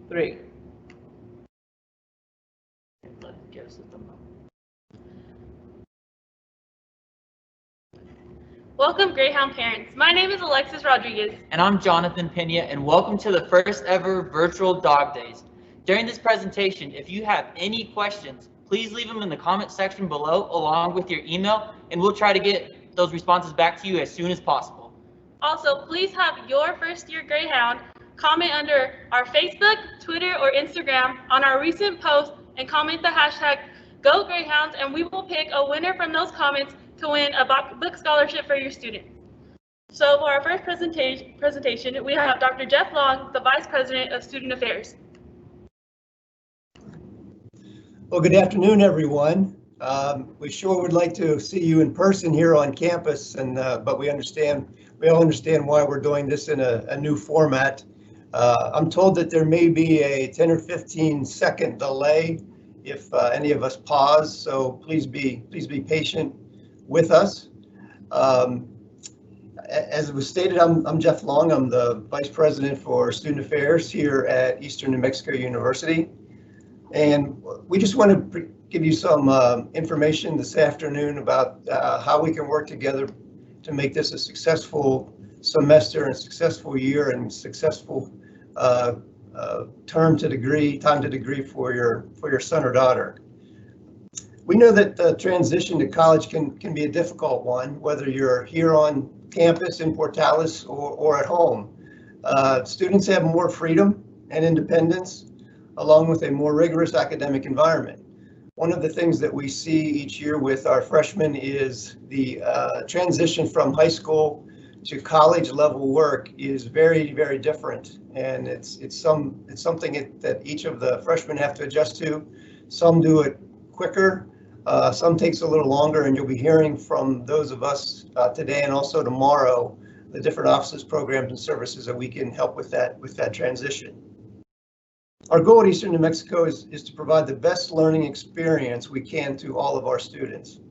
3. Let's get a system up. Welcome, Greyhound parents. My name is Alexis Rodriguez. And I'm Jonathan Pena, and welcome to the first ever virtual Dog Days. During this presentation, if you have any questions, please leave them in the comment section below along with your email, and we'll try to get those responses back to you as soon as possible. Also, please have your first year Greyhound comment under our Facebook, Twitter, or Instagram on our recent post and comment the hashtag #GoGreyhounds, and we will pick a winner from those comments to win a book scholarship for your student. So for our first presentation, we have Dr. Jeff Long, the Vice President of Student Affairs. Well, good afternoon, everyone. We sure would like to see you in person here on campus, but we all understand why we're doing this in a new format. I'm told that there may be a 10 or 15 second delay if any of us pause, so please be patient with us. As it was stated, I'm Jeff Long. I'm the Vice President for Student Affairs here at Eastern New Mexico University. And we just want to give you some information this afternoon about how we can work together to make this a successful semester and successful year and successful time to degree for your son or daughter. We know that the transition to college can be a difficult one, whether you're here on campus in Portales or at home. Students have more freedom and independence, along with a more rigorous academic environment. One of the things that we see each year with our freshmen is the transition from high school to college level work is very, very different. And it's something that each of the freshmen have to adjust to. Some do it quicker, some takes a little longer, and you'll be hearing from those of us today and also tomorrow the different offices, programs, and services that we can help with that transition. Our goal at Eastern New Mexico is to provide the best learning experience we can to all of our students.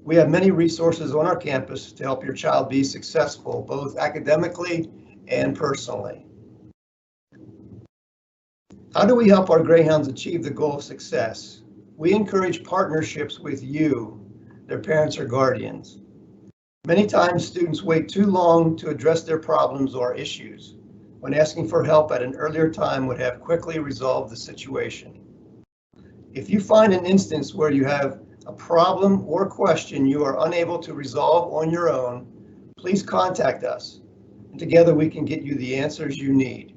We have many resources on our campus to help your child be successful, both academically and personally. How do we help our Greyhounds achieve the goal of success? We encourage partnerships with you, their parents or guardians. Many times students wait too long to address their problems or issues, when asking for help at an earlier time would have quickly resolved the situation. If you find an instance where you have a problem or question you are unable to resolve on your own, please contact us, and together we can get you the answers you need.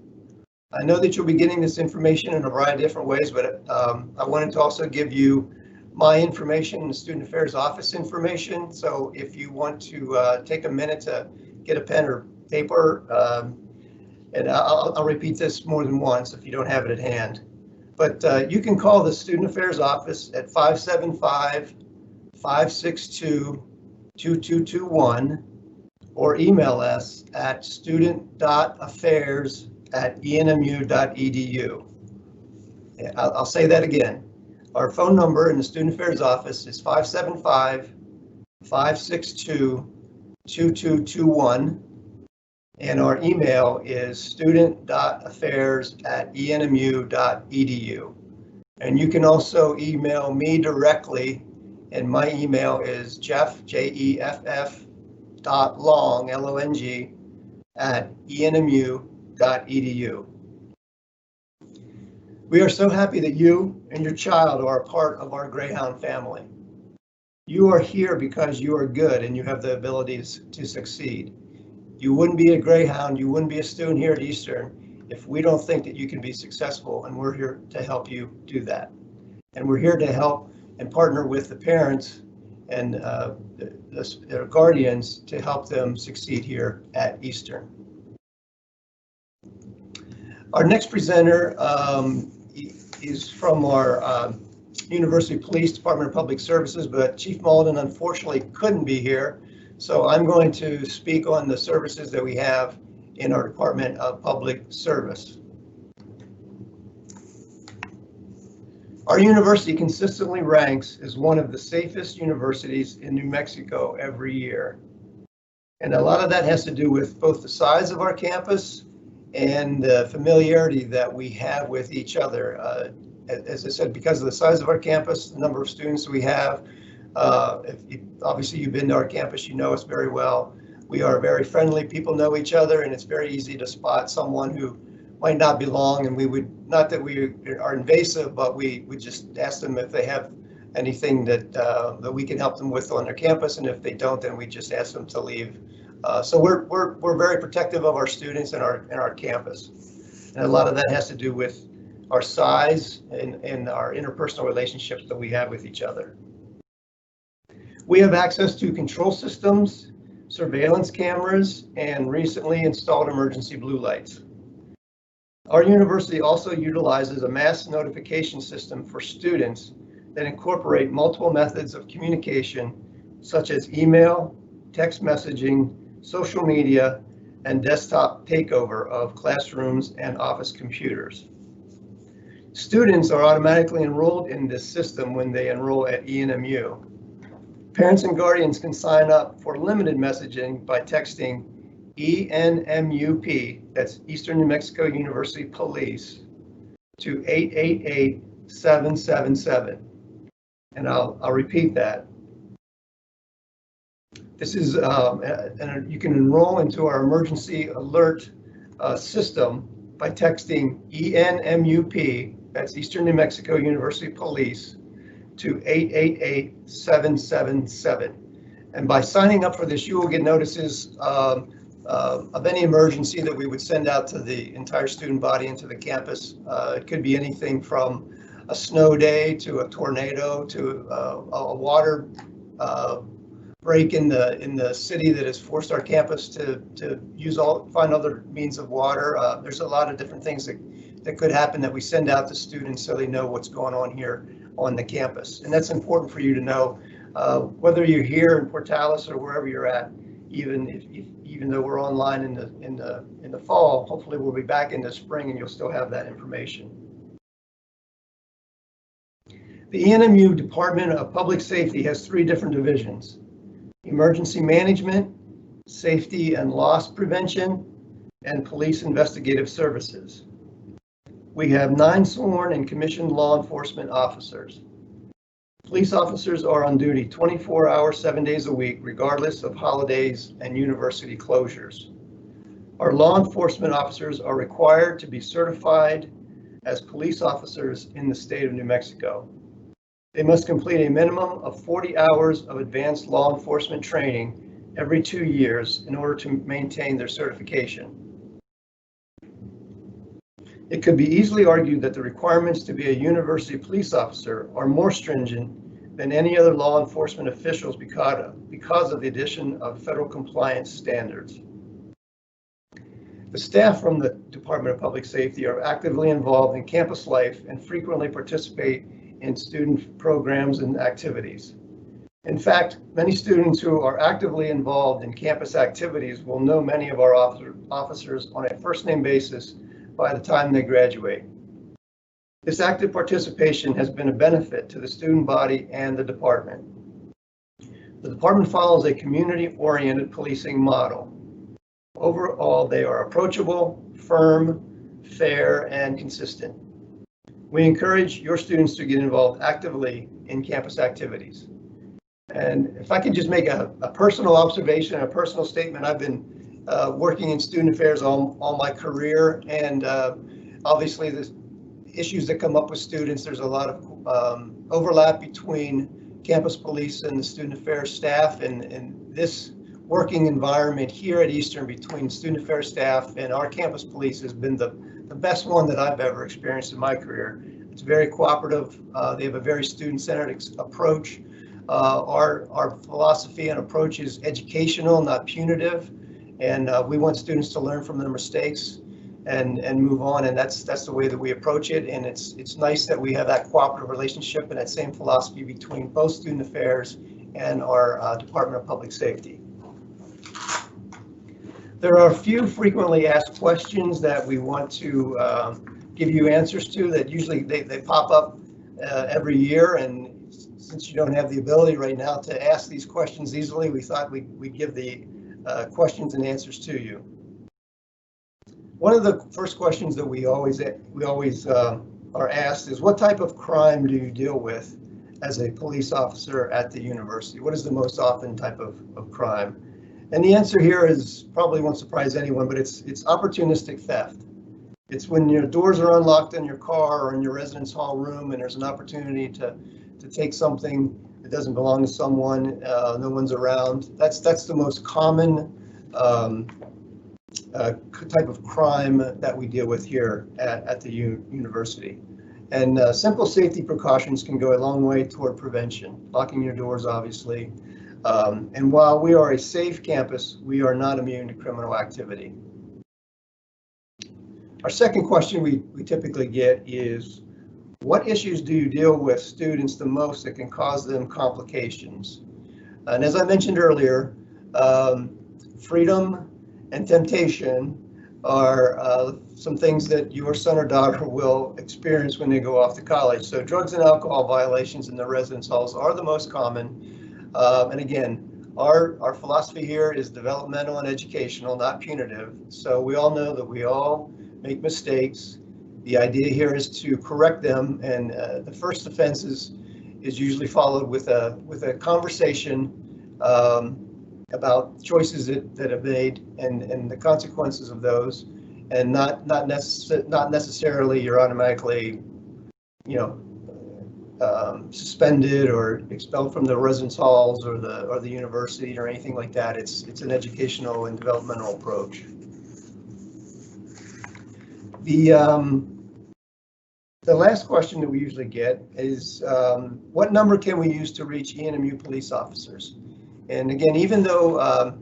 I know that you'll be getting this information in a variety of different ways, but I wanted to also give you my information and the Student Affairs Office information. So if you want to take a minute to get a pen or paper, and I'll repeat this more than once if you don't have it at hand. But you can call the Student Affairs Office at 575-562-2221 or email us at student.affairs@enmu.edu. I'll say that again. Our phone number in the Student Affairs Office is 575-562-2221. And our email is student.affairs@enmu.edu. And you can also email me directly, and my email is Jeff, Jeff.long, Long, @enmu.edu. We are so happy that you and your child are a part of our Greyhound family. You are here because you are good and you have the abilities to succeed. You wouldn't be a Greyhound, you wouldn't be a student here at Eastern if we don't think that you can be successful, and we're here to help you do that. And we're here to help and partner with the parents and their guardians to help them succeed here at Eastern. Our next presenter is from our University Police Department of Public Services, but Chief Malden unfortunately couldn't be here. So I'm going to speak on the services that we have in our Department of Public Service. Our university consistently ranks as one of the safest universities in New Mexico every year. And a lot of that has to do with both the size of our campus and the familiarity that we have with each other. As I said, because of the size of our campus, the number of students we have, obviously you've been to our campus, you know us very well. We are very friendly, people know each other, and it's very easy to spot someone who might not belong, and we would, not that we are invasive, but we would just ask them if they have anything that that we can help them with on their campus, and if they don't, then we just ask them to leave. So we're very protective of our students and our campus, and a lot of that has to do with our size and our interpersonal relationships that we have with each other. We have access to control systems, surveillance cameras, and recently installed emergency blue lights. Our university also utilizes a mass notification system for students that incorporate multiple methods of communication, such as email, text messaging, social media, and desktop takeover of classrooms and office computers. Students are automatically enrolled in this system when they enroll at ENMU. Parents and guardians can sign up for limited messaging by texting ENMUP, that's Eastern New Mexico University Police, to 888-777. And I'll repeat that. This is, and you can enroll into our emergency alert system by texting ENMUP, that's Eastern New Mexico University Police, to 888-777. And by signing up for this, you will get notices of any emergency that we would send out to the entire student body and to the campus. It could be anything from a snow day to a tornado to a water break in the city that has forced our campus to find other means of water. There's a lot of different things that could happen that we send out to students so they know what's going on here on the campus. And that's important for you to know, whether you're here in Portales or wherever you're at. Even though we're online in the fall, hopefully we'll be back in the spring and you'll still have that information. The ENMU Department of Public Safety has 3 different divisions: Emergency Management, Safety and Loss Prevention, and Police Investigative Services. We have 9 sworn and commissioned law enforcement officers. Police officers are on duty 24 hours, 7 days a week, regardless of holidays and university closures. Our law enforcement officers are required to be certified as police officers in the state of New Mexico. They must complete a minimum of 40 hours of advanced law enforcement training every 2 years in order to maintain their certification. It could be easily argued that the requirements to be a university police officer are more stringent than any other law enforcement officials because of the addition of federal compliance standards. The staff from the Department of Public Safety are actively involved in campus life and frequently participate in student programs and activities. In fact, many students who are actively involved in campus activities will know many of our officers on a first-name basis by the time they graduate. This active participation has been a benefit to the student body and the department. The department follows a community-oriented policing model. Overall, they are approachable, firm, fair, and consistent. We encourage your students to get involved actively in campus activities. And if I could just make a personal observation, a personal statement, I've been working in student affairs all my career, and obviously the issues that come up with students, there's a lot of overlap between campus police and the student affairs staff, and this working environment here at Eastern between student affairs staff and our campus police has been the best one that I've ever experienced in my career. It's very cooperative. They have a very student-centered approach. Our philosophy and approach is educational, not punitive. And we want students to learn from their mistakes and move on, and that's the way that we approach it. And it's nice that we have that cooperative relationship and that same philosophy between both student affairs and our Department of Public Safety. There are a few frequently asked questions that we want to give you answers to that usually they pop up every year, and since you don't have the ability right now to ask these questions easily, we thought we'd give the questions and answers to you. One of the first questions that we always are asked is, what type of crime do you deal with as a police officer at the university? What is the most often type of crime? And the answer here is probably won't surprise anyone, but it's opportunistic theft. It's when your doors are unlocked in your car or in your residence hall room and there's an opportunity to take something that doesn't belong to someone, no one's around. That's the most common type of crime that we deal with here at the university. And simple safety precautions can go a long way toward prevention, locking your doors, obviously. And while we are a safe campus, we are not immune to criminal activity. Our second question we typically get is, what issues do you deal with students the most that can cause them complications? And as I mentioned earlier, freedom and temptation are some things that your son or daughter will experience when they go off to college. So drugs and alcohol violations in the residence halls are the most common. And again, our philosophy here is developmental and educational, not punitive. So we all know that we all make mistakes. The idea here is to correct them, and the first offense is usually followed with a conversation about choices that have made and the consequences of those, and not necessarily you're automatically, suspended or expelled from the residence halls or the university or anything like that. It's an educational and developmental approach. The last question that we usually get is, what number can we use to reach ENMU police officers? And again, even though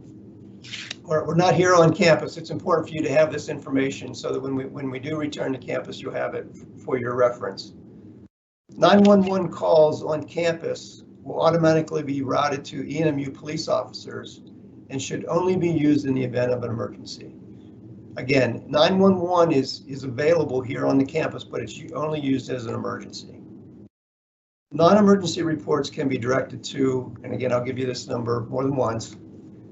we're not here on campus, it's important for you to have this information so that when we do return to campus, you'll have it for your reference. 911 calls on campus will automatically be routed to ENMU police officers and should only be used in the event of an emergency. Again, 911 is available here on the campus, but it's only used as an emergency. Non-emergency reports can be directed to, and again, I'll give you this number more than once.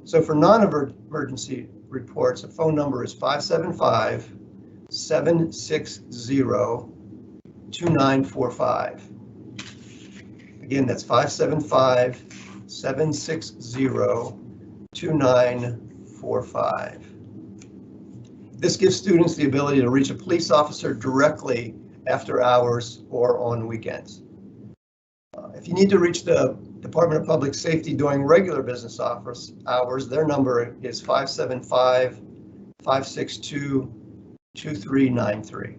So for non-emergency reports, a phone number is 575-760-2945. Again, that's 575-760-2945. This gives students the ability to reach a police officer directly after hours or on weekends. If you need to reach the Department of Public Safety during regular business hours, their number is 575-562-2393.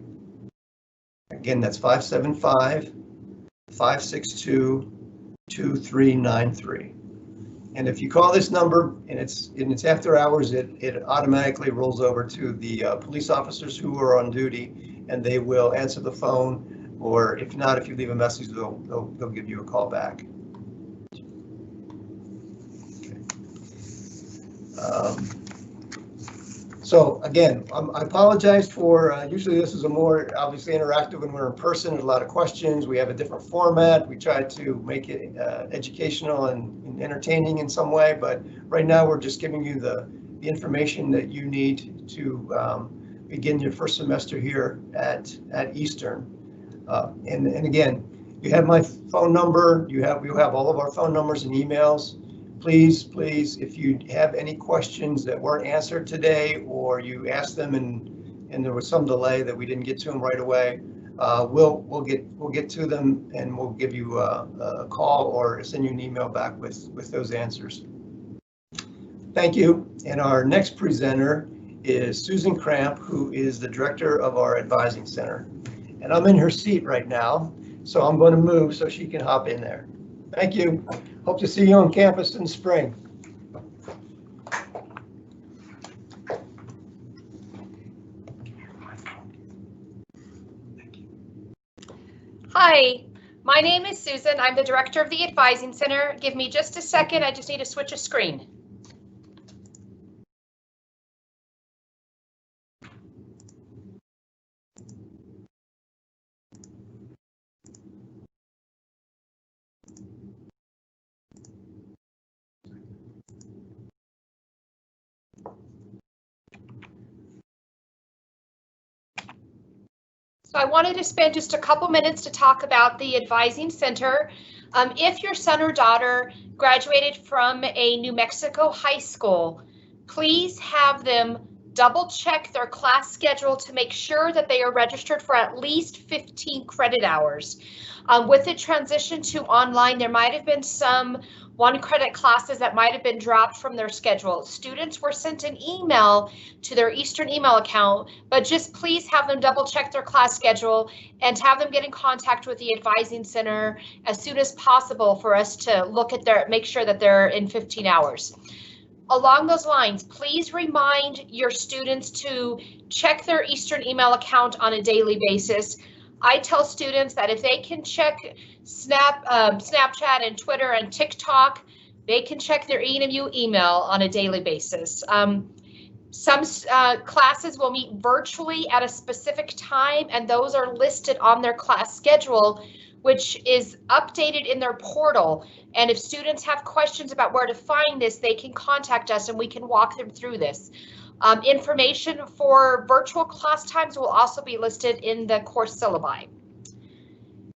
Again, that's 575-562-2393. And if you call this number and it's after hours, it automatically rolls over to the police officers who are on duty, and they will answer the phone, or if not, if you leave a message, they'll give you a call back. Okay. So again, I apologize for, usually this is a more obviously interactive when we're in person. There's a lot of questions. We have a different format. We try to make it educational and entertaining in some way, but right now we're just giving you the information that you need to begin your first semester here at Eastern. And again, you have my phone number. You'll have all of our phone numbers and emails. Please, if you have any questions that weren't answered today, or you asked them and there was some delay that we didn't get to them right away, we'll get to them, and we'll give you a call or send you an email back with those answers. Thank you. And our next presenter is Susan Cramp, who is the director of our advising center. And I'm in her seat right now, so I'm going to move so she can hop in there. Thank you. Hope to see you on campus in spring. Hi, my name is Susan. I'm the director of the Advising Center. Give me just a second. I just need to switch a screen. So I wanted to spend just a couple minutes to talk about the Advising Center. If your son or daughter graduated from a New Mexico high school, please have them double check their class schedule to make sure that they are registered for at least 15 credit hours. With the transition to online, there might have been some 1 credit classes that might have been dropped from their schedule. Students were sent an email to their Eastern email account, but just please have them double check their class schedule and have them get in contact with the Advising Center as soon as possible for us to look at make sure that they're in 15 hours. Along those lines, please remind your students to check their Eastern email account on a daily basis. I tell students that if they can check Snapchat and Twitter and TikTok, they can check their ENMU email on a daily basis. Some classes will meet virtually at a specific time, and those are listed on their class schedule, which is updated in their portal. And if students have questions about where to find this, they can contact us and we can walk them through this. Information for virtual class times will also be listed in the course syllabi.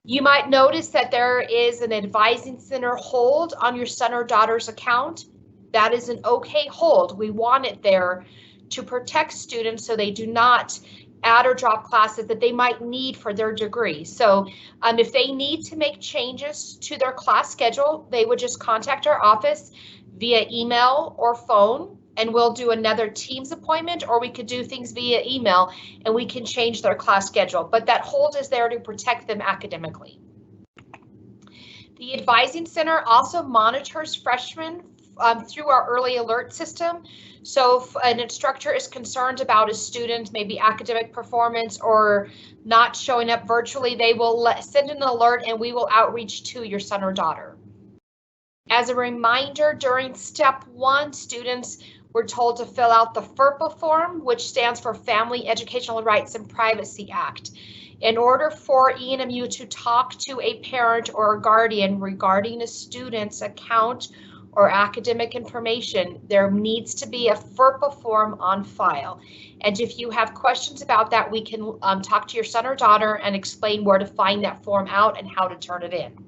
You might notice that there is an Advising Center hold on your son or daughter's account. That is an okay hold. We want it there to protect students so they do not add or drop classes that they might need for their degree. So if they need to make changes to their class schedule, they would just contact our office via email or phone, and we'll do another Teams appointment, or we could do things via email and we can change their class schedule. But that hold is there to protect them academically. The Advising Center also monitors freshmen through our early alert system. So if an instructor is concerned about a student, maybe academic performance or not showing up virtually, they will send an alert and we will outreach to your son or daughter. As a reminder, during step 1, students were told to fill out the FERPA form, which stands for Family Educational Rights and Privacy Act. In order for ENMU to talk to a parent or a guardian regarding a student's account or academic information, there needs to be a FERPA form on file. And if you have questions about that, we can talk to your son or daughter and explain where to find that form out and how to turn it in.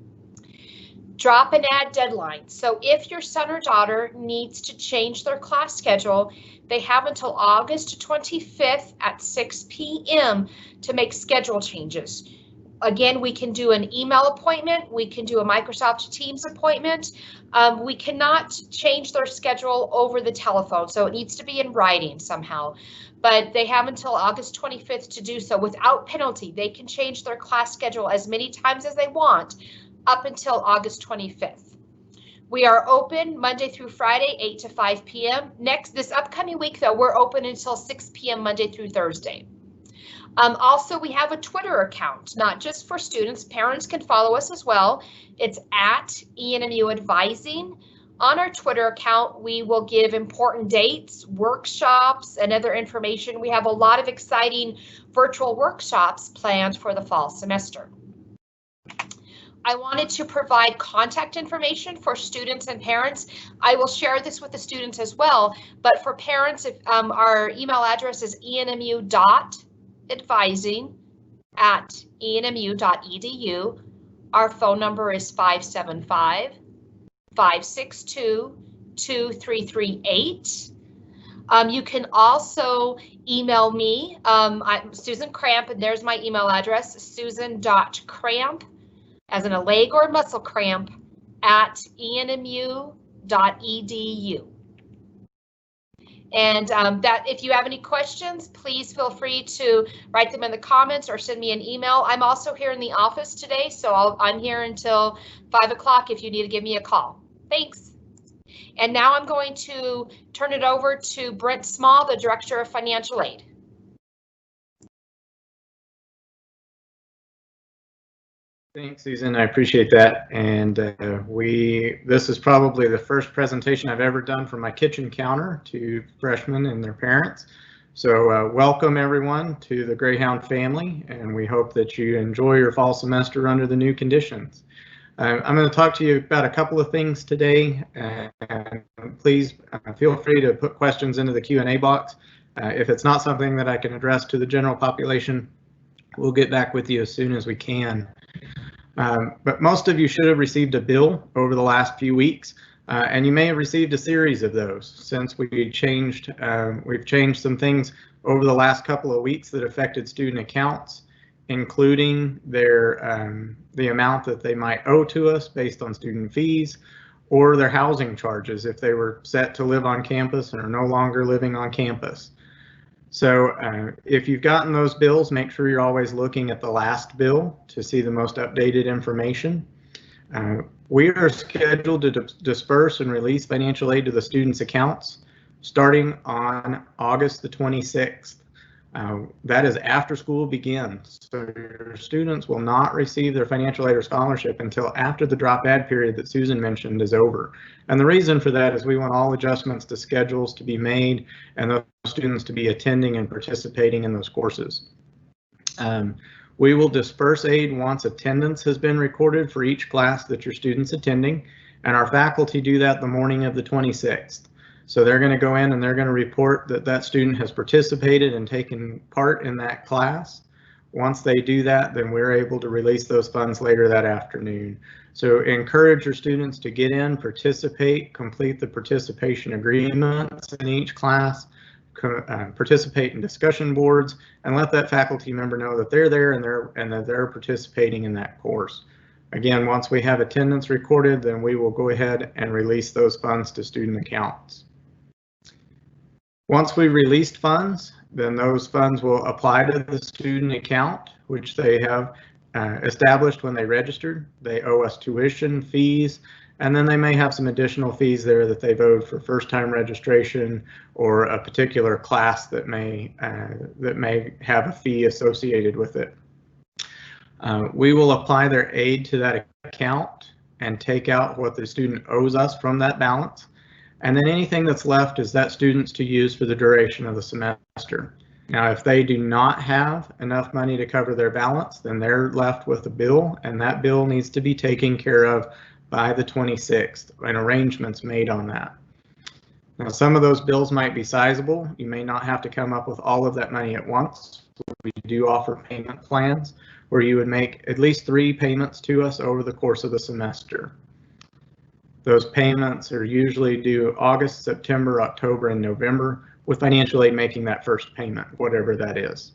Drop and add deadline. So if your son or daughter needs to change their class schedule, they have until August 25th at 6 p.m. to make schedule changes. Again, we can do an email appointment. We can do a Microsoft Teams appointment. We cannot change their schedule over the telephone, so it needs to be in writing somehow. But they have until August 25th to do so without penalty. They can change their class schedule as many times as they want up until August 25th. We are open Monday through Friday, 8 to 5 p.m. This upcoming week, though, we're open until 6 p.m. Monday through Thursday. Also, we have a Twitter account, not just for students. Parents can follow us as well. It's at ENMU Advising. On our Twitter account, we will give important dates, workshops, and other information. We have a lot of exciting virtual workshops planned for the fall semester. I wanted to provide contact information for students and parents. I will share this with the students as well, but for parents, our email address is enmu.advising@enmu.edu. Our phone number is 575-562-2338. You can also email me. I'm Susan Cramp, and there's my email address, susan.cramp, as in a leg or muscle cramp, at enmu.edu. And that if you have any questions, please feel free to write them in the comments or send me an email. I'm also here in the office today, so I'm here until 5 o'clock if you need to give me a call. Thanks. And now I'm going to turn it over to Brent Small, the Director of Financial Aid. Thanks, Susan. I appreciate that. And this is probably the first presentation I've ever done from my kitchen counter to freshmen and their parents. So welcome everyone to the Greyhound family, and we hope that you enjoy your fall semester under the new conditions. I'm going to talk to you about a couple of things today, and please feel free to put questions into the Q&A box. If it's not something that I can address to the general population, we'll get back with you as soon as we can. But most of you should have received a bill over the last few weeks, and you may have received a series of those since we've changed some things over the last couple of weeks that affected student accounts, including the amount that they might owe to us based on student fees, or their housing charges if they were set to live on campus and are no longer living on campus. So if you've gotten those bills, make sure you're always looking at the last bill to see the most updated information. We are scheduled to disperse and release financial aid to the students' accounts starting on August the 26th. That is after school begins. So your students will not receive their financial aid or scholarship until after the drop add period that Susan mentioned is over. And the reason for that is we want all adjustments to schedules to be made and those students to be attending and participating in those courses. We will disperse aid once attendance has been recorded for each class that your student's attending, and our faculty do that the morning of the 26th. So they're going to go in and they're going to report that that student has participated and taken part in that class. Once they do that, then we're able to release those funds later that afternoon. So encourage your students to get in, participate, complete the participation agreements in each class, participate in discussion boards, and let that faculty member know that they're there and that they're participating in that course. Again, once we have attendance recorded, then we will go ahead and release those funds to student accounts. Once we've released funds, then those funds will apply to the student account, which they have established when they registered. They owe us tuition, fees, and then they may have some additional fees there that they've owed for first-time registration or a particular class that may have a fee associated with it. We will apply their aid to that account and take out what the student owes us from that balance. And then anything that's left is that student's to use for the duration of the semester. Now, if they do not have enough money to cover their balance, then they're left with a bill, and that bill needs to be taken care of by the 26th and arrangements made on that. Now, some of those bills might be sizable. You may not have to come up with all of that money at once. We do offer payment plans where you would make at least 3 payments to us over the course of the semester. Those payments are usually due August, September, October, and November, with financial aid making that first payment, whatever that is.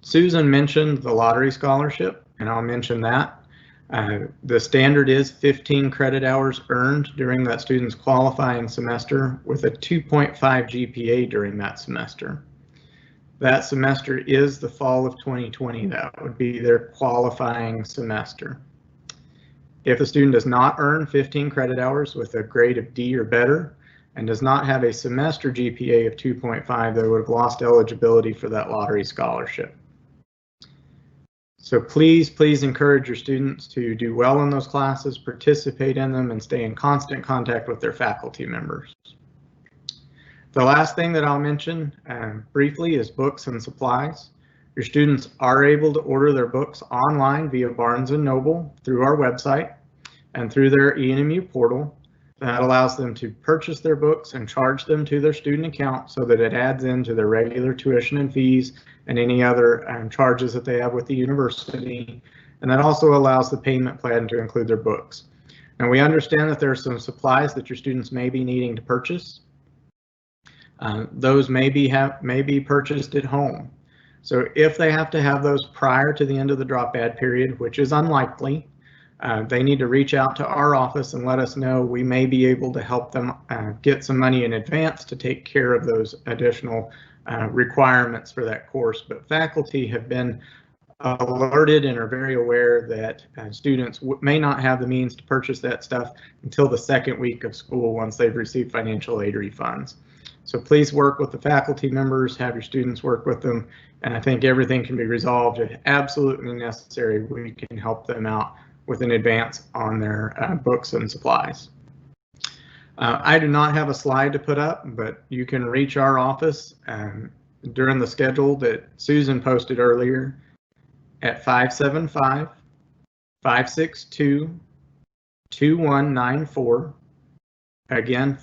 Susan mentioned the lottery scholarship, and I'll mention that. The standard is 15 credit hours earned during that student's qualifying semester with a 2.5 GPA during that semester. That semester is the fall of 2020. That would be their qualifying semester. If the student does not earn 15 credit hours with a grade of D or better and does not have a semester GPA of 2.5, they would have lost eligibility for that lottery scholarship. So please encourage your students to do well in those classes, participate in them, and stay in constant contact with their faculty members. The last thing that I'll mention briefly is books and supplies. Your students are able to order their books online via Barnes & Noble through our website and through their ENMU portal. That allows them to purchase their books and charge them to their student account so that it adds into their regular tuition and fees and any other charges that they have with the university. And that also allows the payment plan to include their books. Now, we understand that there are some supplies that your students may be needing to purchase. Those may be purchased at home. So if they have to have those prior to the end of the drop add period, which is unlikely, they need to reach out to our office and let us know. We may be able to help them get some money in advance to take care of those additional requirements for that course. But faculty have been alerted and are very aware that students may not have the means to purchase that stuff until the second week of school once they've received financial aid refunds. So please work with the faculty members, have your students work with them, and I think everything can be resolved. If absolutely necessary, we can help them out with an advance on their books and supplies. I do not have a slide to put up, but you can reach our office during the schedule that Susan posted earlier at 575-562-2194. Again,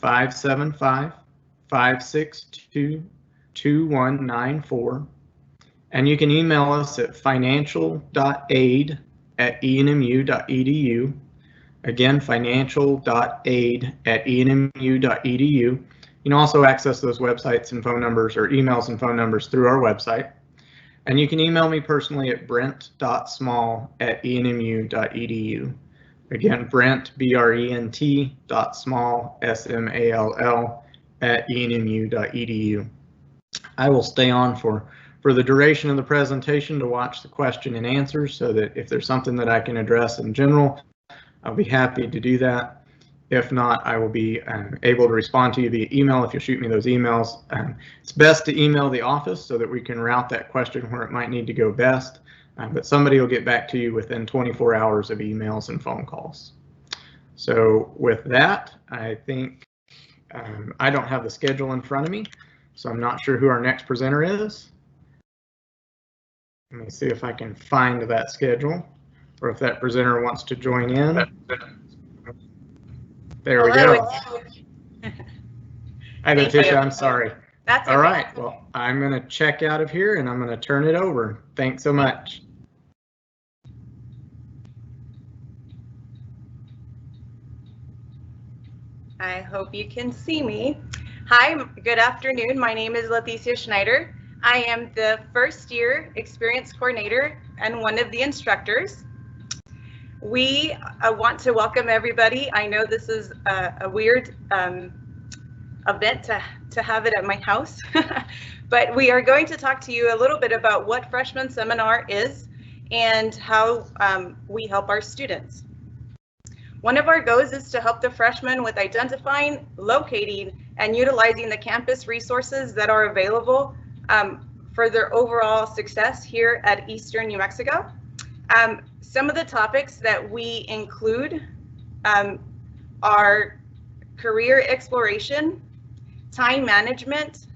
575-562-2194. And you can email us at financial.aid@enmu.edu. Again, financial.aid@enmu.edu. You can also access those websites and phone numbers, or emails and phone numbers, through our website. And you can email me personally at brent.small@enmu.edu. Again, Brent, BRENT.small, SMALL, @enmu.edu. I will stay on for the duration of the presentation to watch the question and answers, so that if there's something that I can address in general, I'll be happy to do that. If not, I will be able to respond to you via email if you shoot me those emails. It's best to email the office so that we can route that question where it might need to go best. But somebody will get back to you within 24 hours of emails and phone calls. So with that, I think I don't have the schedule in front of me, so I'm not sure who our next presenter is. Let me see if I can find that schedule, or if that presenter wants to join in. There we go. Hi, Letitia, I'm sorry. That's all right. Well, I'm going to check out of here and I'm going to turn it over. Thanks so much. I hope you can see me. Hi, good afternoon. My name is Leticia Schneider. I am the first year experience coordinator and one of the instructors. We want to welcome everybody. I know this is a weird event to have it at my house, but we are going to talk to you a little bit about what Freshman Seminar is and how we help our students. One of our goals is to help the freshmen with identifying, locating, and utilizing the campus resources that are available for their overall success here at Eastern New Mexico. Some of the topics that we include are career exploration, time management,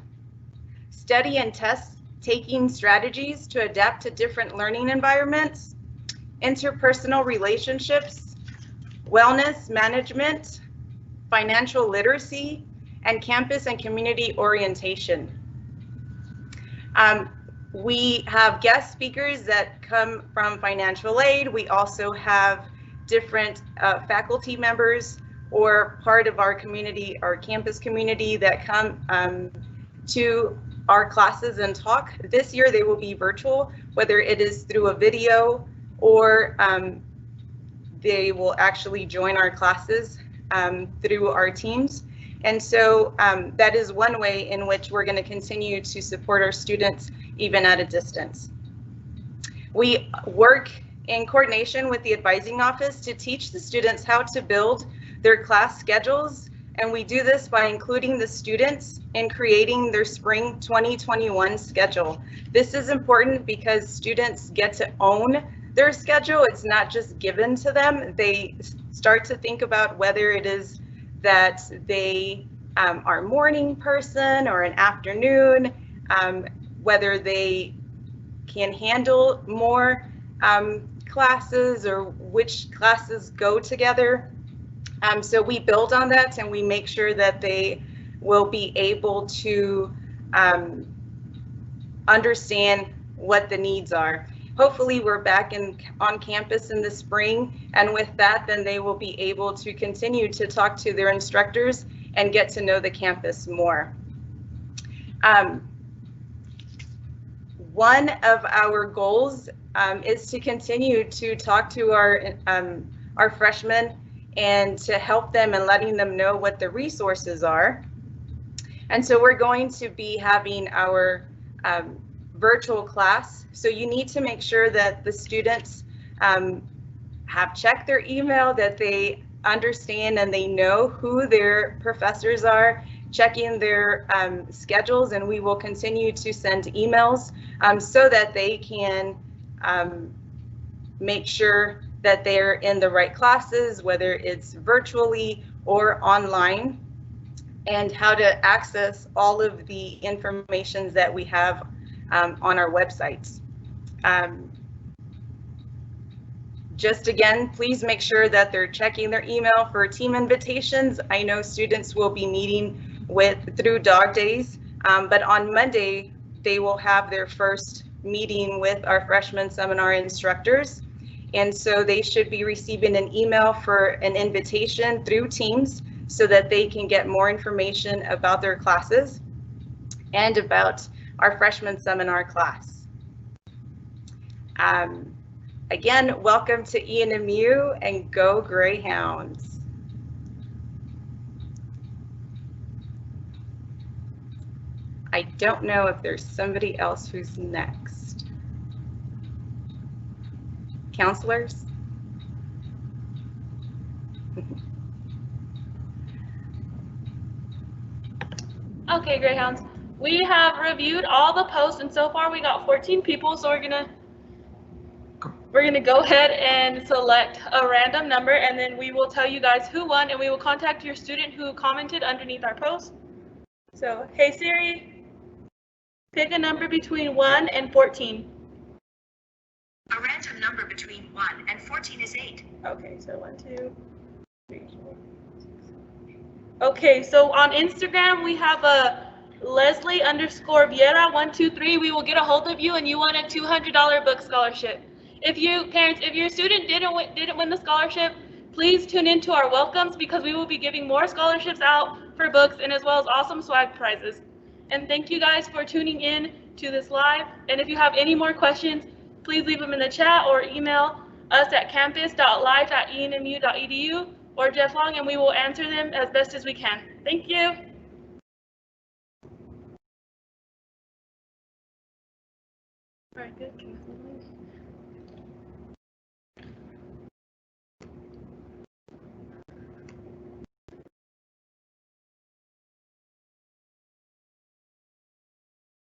study and test taking strategies to adapt to different learning environments, interpersonal relationships, wellness management, financial literacy, and campus and community orientation. We have guest speakers that come from financial aid. We also have different faculty members or part of our community, our campus community, that come to our classes and talk. This year they will be virtual, whether it is through a video or they will actually join our classes through our teams. And so that is one way in which we're going to continue to support our students even at a distance. We work in coordination with the advising office to teach the students how to build their class schedules, and we do this by including the students in creating their spring 2021 schedule. This is important because students get to own their schedule. It's not just given to them. They start to think about whether it is that they are a morning person or an afternoon, whether they can handle more classes or which classes go together. So we build on that and we make sure that they will be able to understand what the needs are. Hopefully we're back on campus in the spring, and with that then they will be able to continue to talk to their instructors and get to know the campus more. One of our goals is to continue to talk to our freshmen and to help them and letting them know what the resources are. And so we're going to be having our virtual class. So you need to make sure that the students have checked their email, that they understand and they know who their professors are, checking their schedules, and we will continue to send emails so that they can make sure that they're in the right classes, whether it's virtually or online, and how to access all of the information that we have on our websites. Just again, please make sure that they're checking their email for team invitations. I know students will be meeting through Dawg days, but on Monday, they will have their first meeting with our freshman seminar instructors. And so they should be receiving an email for an invitation through Teams so that they can get more information about their classes and about our freshman seminar class. Again, welcome to ENMU and go Greyhounds. I don't know if there's somebody else who's next. Counselors? Okay, Greyhounds. We have reviewed all the posts, and so far we got 14 people, so we're gonna go ahead and select a random number, and then we will tell you guys who won, and we will contact your student who commented underneath our post. So, hey Siri, pick a number between 1 and 14. A random number between 1 and 14 is 8. Okay, so 1, 2, 3, 4, 6. Okay, so on Instagram we have a Leslie_Viera123. We will get a hold of you, and you won a $200 book scholarship. If your student didn't win the scholarship, please tune into our welcomes because we will be giving more scholarships out for books and as well as awesome swag prizes. And thank you guys for tuning in to this live. And if you have any more questions, please leave them in the chat or email us at campus.live@enmu.edu or Jeff Long, and we will answer them as best as we can. Thank you. All right, good.